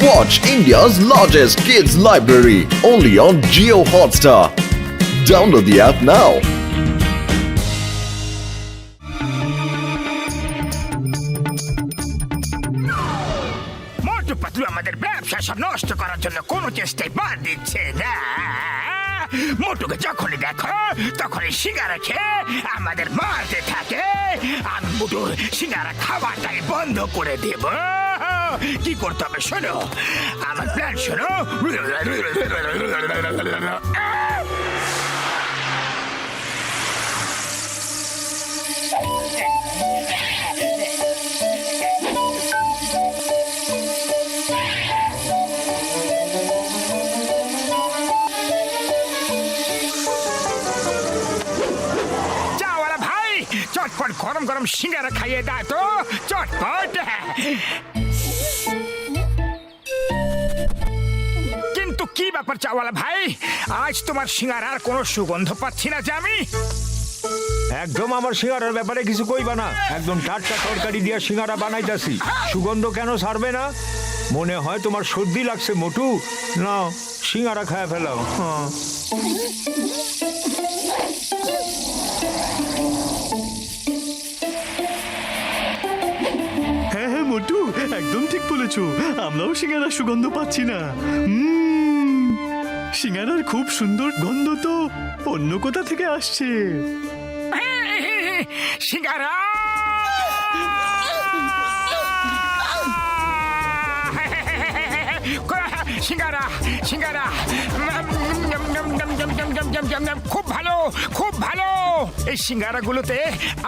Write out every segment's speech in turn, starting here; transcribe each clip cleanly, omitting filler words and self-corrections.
Watch India's largest kids library only on Jio Hotstar. Download the app now. Motu Patlu আমাদের ব্যবসা সব নষ্ট করার জন্য কোনো চেষ্টাই বাদ দিচ্ছে না। মোটুকে যখনই দেখো তখনই সিঙ্গারা খেয়ে আমাদের মারতে থাকে। আমি মোটুর সিঙ্গারা খাওয়াটাই বন্ধ করে দেব। কি করতে হবে শোনো, আমার প্ল্যান শোনো। চটপট গরম গরম সিঙ্গারা খাইয়ে দাও তো, চটপট। কিন্তু কি ব্যাপার চাওয়ালা ভাই, আজ তোমার সিঙ্গারার কোনো সুগন্ধ পাচ্ছি না যে আমি। একদম আমার সিঙ্গারার ব্যাপারে কিছু কইবা না। একদম টাটকা তরকারি দিয়া সিঙ্গারা বানাইতাছি, সুগন্ধ কেন ছাড়বে না? মনে হয় তোমার সর্দি লাগছে মোটু, না সিঙ্গারা খায় ফেলাও। হ্যাঁ হ্যাঁ মোটু, একদম ঠিক বলেছো। আমরাও সিঙ্গারার সুগন্ধ পাচ্ছি না। সিঙ্গারার খুব সুন্দর গন্ধ তো অন্য কোথা থেকে আসছে। সিঙ্গারা সিঙ্গারা সিঙ্গারা খুব ভালো, খুব ভালো। এই সিঙ্গারাগুলোতে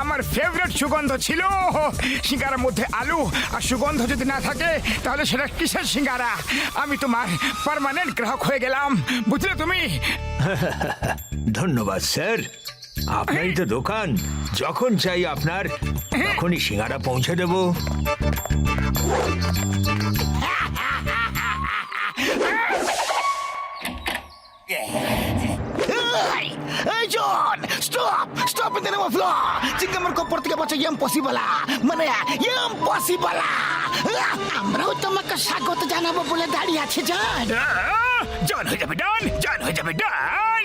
আমার ফেভারিট সুগন্ধ ছিল। সিঙ্গারার মধ্যে আলু আর সুগন্ধ যদি না থাকে তাহলে সেটা কিসের সিঙ্গারা? আমি তোমার পার্মানেন্ট গ্রাহক হয়ে গেলাম, বুঝলে তুমি? ধন্যবাদ স্যার, আপনারই তো দোকান, যখন চাই আপনার তখনই সিঙ্গারা পৌঁছে দেব। Hey John, stop in the name of law. চিংগামের কপর থেকে বাঁচা ইম্পসিবল, মানে ইম্পসিবল। আমরাও তোমাকে স্বাগত জানাবো বলে দাঁড়িয়ে আছে জন। জন হয়ে যাবে ডন, জন হয়ে যাবে ডন।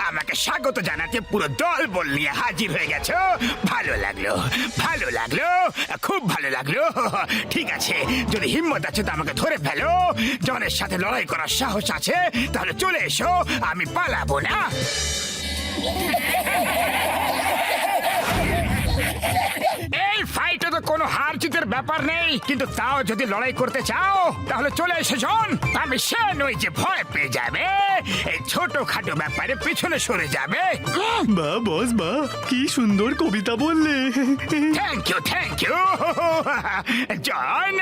আমাকে স্বাগত জানাতে পুরো দল বল নিয়ে হাজির হয়ে গেছো। ভালো লাগলো, ভালো লাগলো, খুব ভালো লাগলো। ঠিক আছে, যদি হিম্মত আছে তো আমাকে ধরে ফেলো। জনের সাথে লড়াই করার সাহস আছে তাহলে চলে এসো, আমি পালাবো না। এই ফাইটে তো কোনো হার জিতের ব্যাপার নেই, কিন্তু তাও যদি লড়াই করতে চাও তাহলে চলে এসো জন। আমি সে নই যে ভয় পেয়ে যাবে, এই ছোট খাটো ব্যাপারে পিছনে সরে যাবে। বা বস বা, কি সুন্দর কবিতা বললে। Thank you, thank you. John,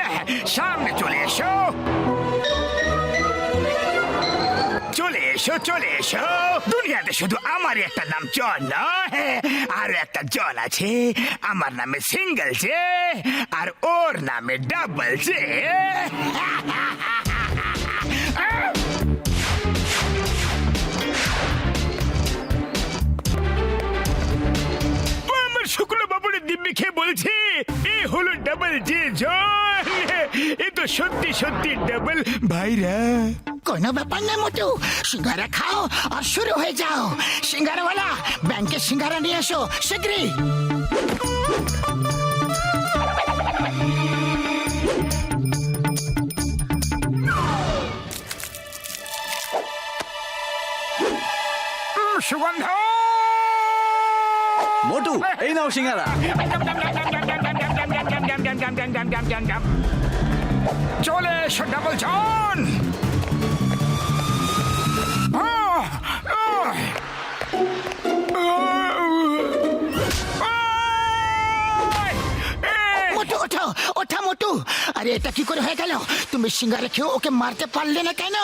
সামনে চলে এসো, চলে এসো, চলে এসো। দুনিয়াতে শুধু আমারই একটা নাম জন নয়, আর একটা জন আছে। আমার নামে সিঙ্গেল জে আর ওর নামে ডাবল জে। আমার শুক্লো বাবুরের দিব্যি খেয়ে বলছি এ হলো ডাবল জে জন। এ তো সত্যি সত্যি ডাবল ভাইরা। কোনো ব্যাপার না মোটু, সিঙ্গারা খাও আর শুরু হয়ে যাও। সিঙ্গারাওয়ালা, ব্যাংকে সিঙ্গারা নিয়ে এসো শীঘ্রই। সুগন্ধ মোটু, এই নাও সিঙ্গারা। চলে এসো ডাবল জন। মোটু ওঠো, ওঠা মোটু। আরে এটা কি করে হয়ে গেল? তুমি সিঙ্গারা খেয়ে ওকে মারতে পারলে না কেন?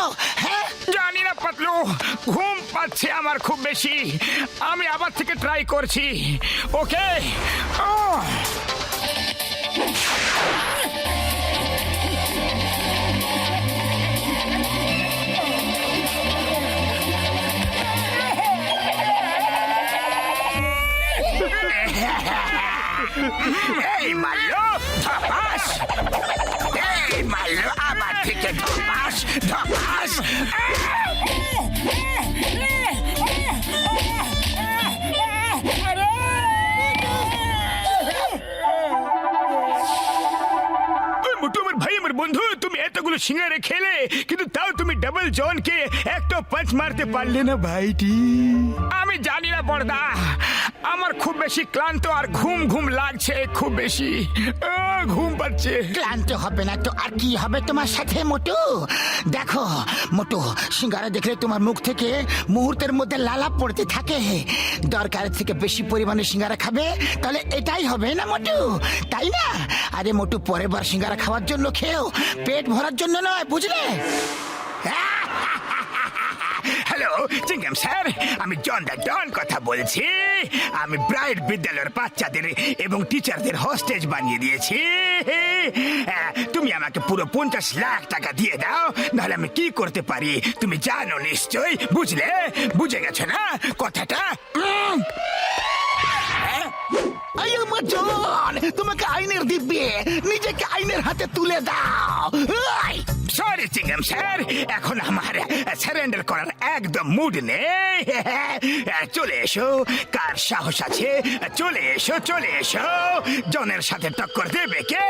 হ্যাঁ জানি না পাতলু, ঘুম পাচ্ছে আমার খুব বেশি। আমি আবার থেকে ট্রাই করছি। ওকে এই মারলো, ধপাস। এই মারলো, ধপাস ধপাস। ওই মোটু আমার ভাই আমার বন্ধু, তুমি এতগুলো সিঙ্গারে খেলে কিন্তু তাও তুমি ডাবল জনকে একটা পাঁচ মারতে পারলে না ভাইটি। আমি জানি না বড়দা, আমার খুব বেশি ক্লান্ত আর ঘুম ঘুম লাগছে, খুব বেশি ঘুম পাচ্ছে। ক্লান্ত হবে না তো আর কি হবে তোমার সাথে মোটু? দেখো মোটু, সিঙ্গারা দেখলে তোমার মুখ থেকে মুহূর্তের মধ্যে লালা পড়তে থাকে। দরকারের থেকে বেশি পরিমাণে সিঙ্গারা খাবে তাহলে এটাই হবে না মোটু, তাই না? আরে মোটু, পরের বার সিঙ্গারা খাওয়ার জন্য খেও, পেট ভরার জন্য নয়, বুঝলে? হ্যালো চিঙ্গাম স্যার, আমি জন দা ডন কথা বলছি। আমি ব্রাইট বিদ্যালয়ের বাচ্চাদের এবং টিচারদের হোস্টেজ বানিয়ে দিয়েছি। তুমি আমাকে পুরো 50 লাখ টাকা দিয়ে দাও, নাহলে আমি কি করতে পারি তুমি জানো নিশ্চয়ই, বুঝলে? বুঝে গেছো না কথাটা? আয়ো মজন, তোমাকে আইনের দিব্যে নিজেকে আইনের হাতে তুলে দাও। সরি চিঙ্গাম স্যার, এখন আমার সারেন্ডার করার একদম মুড নেই। চলে এসো, কার সাহস আছে চলে এসো, চলে এসো। জনের সাথে টক্কর দেবে কে?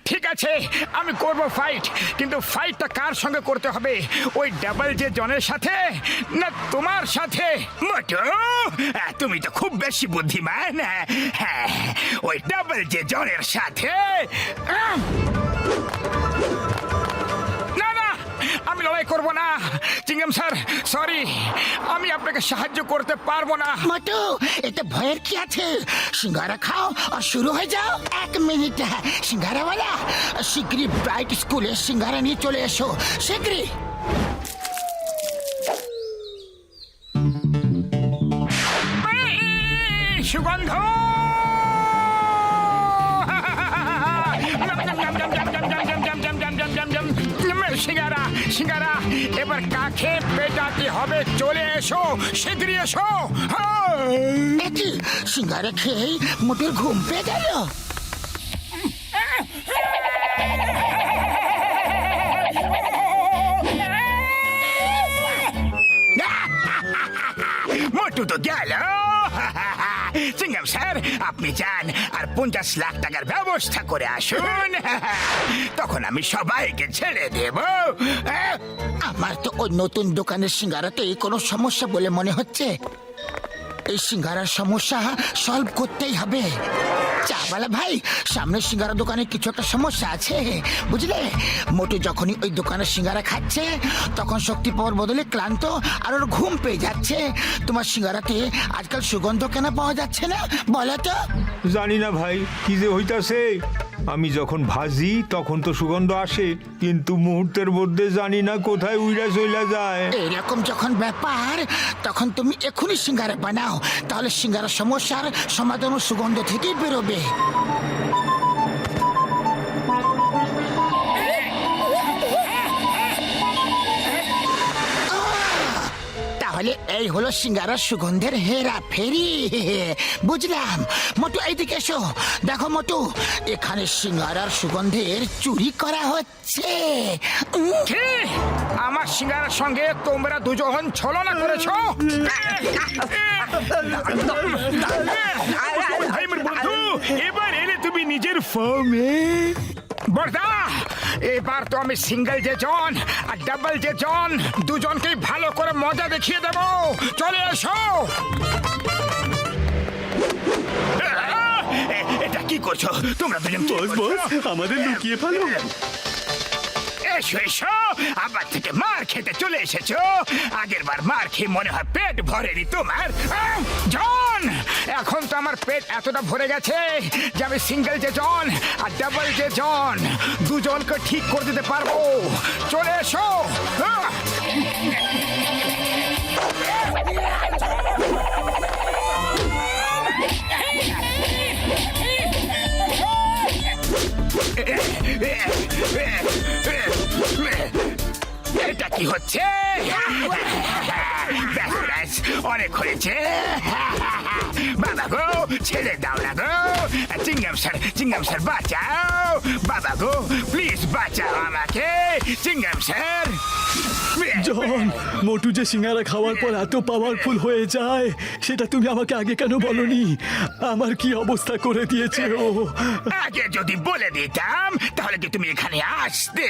ঠিক আছে, আমি করব ফাইট, কিন্তু ফাইটটা কার সঙ্গে করতে হবে? ওই ডাবল যে জনের সাথে না তোমার সাথে? মোটু, তুমি তো খুব বেশি বুদ্ধিমান। হ্যাঁ, ওই ডাবল যে জনের সাথে। না না, আমি লড়াই করব না চিঙ্গাম স্যার, সরি, আমি আপনাকে সাহায্য করতে পারবো না। মোটু, এতে ভয়ের কি আছে? সিঙ্গারা খাও আর শুরু হয়ে যাও। 1 মিনিট, সিঙ্গারাওয়ালা শীঘ্রই ব্রাইট স্কুলে সিঙ্গারা নিয়ে চলে এসো, শীঘ্রই। সুগন্ধ, সিঙ্গারা সিঙ্গারা এবার কাকে পেটাতে হবে? চলে এসো, শীঘ্রই এসো। এটি সিঙ্গারা খেয়েই মোটের ঘুম পেয়ে গেল। মোটু তো গেল। চিঙ্গাম স্যার, আপনি যান আর 50 লাখ টাকার ব্যবস্থা করে আসুন, তখন আমি সবাইকে ছেড়ে দেব। আমার তো ওই নতুন দোকানের সিঙ্গারাতে কোনো সমস্যা বলে মনে হচ্ছে। এই সিঙ্গারার সমস্যা সলভ করতেই হবে। চাওয়ালা ভাই, সামনের সিঙ্গারা দোকানে কিছু একটা সমস্যা আছে, বুঝলে? মোটু যখনই ওই দোকানের সিঙ্গারা খাচ্ছে তখন শক্তি পাওয়ার বদলে ক্লান্ত আর ওর ঘুম পেয়ে যাচ্ছে। তোমার সিঙ্গারাতে আজকাল সুগন্ধ কেন পাওয়া যাচ্ছে না বলো তো? জানি না ভাই, কি যে হইতাছে। আমি যখন ভাজি তখন তো সুগন্ধ আসে, কিন্তু মুহূর্তের মধ্যে জানি না কোথায় উইরা চলে যায়। এরকম যখন ব্যাপার তখন তুমি এখনই সিঙ্গারা বানাও, তাহলে সিঙ্গারার সমস্যার সমাধান সুগন্ধ থেকেই বেরোবে। তাহলে এই হলো সিঙ্গারার সুগন্ধের হেরা ফেরি, বুঝলাম। মোটু এইদিকে এসো, দেখো মোটু, এখানে সিঙ্গারার সুগন্ধের চুরি করা হচ্ছে। কি? আমার সিঙ্গারার সঙ্গে তোমরা দুজন ছলনা করেছো? ভাই আমার বন্ধু, এবার এলে তুমি নিজের ফর্মে। বড়দা, এবার তো আমি সিঙ্গেল যে জন আর ডাবল যে জন দুজনকেই ভালো করে মজা দেখিয়ে দেব। চলে এসো। এটা কি করছো তোমরা দুজন? বস বস, আমাদের লুকিয়ে ফেলো। এসো এসো, আবার থেকে মার খেতে চলে এসেছো। আগের বার মার খেয়ে মনে হয় পেট ভরেনি তোমার। জন, এখন তো আমার পেট এতটা ভরে গেছে যে আমি সিঙ্গেল যে জন আর ডাবল যে জন দুজনকে ঠিক করে দিতে পারবো। চলে এসো। এটা কি হচ্ছে ব্যাস ব্যাস অনেক হয়েছে বাবা গো ছেড়ে দাও না গো চিংগাম স্যার বাঁচাও বাবা গো প্লিজ বাঁচাও আমাকে চিংগাম স্যার জন, মোটু যে সিঙ্গারা খাওয়ার পর এত পাওয়ারফুল হয়ে যায় সেটা তুমি আমাকে আগে কেন বলনি? আমার কি অবস্থা করে দিয়েছে ও। আগে যদি বলে দিতাম তাহলে কি তুমি এখানে আসতে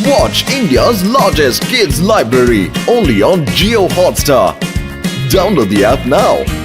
Watch India's largest kids library only on Geo Hotstar. Download the app now.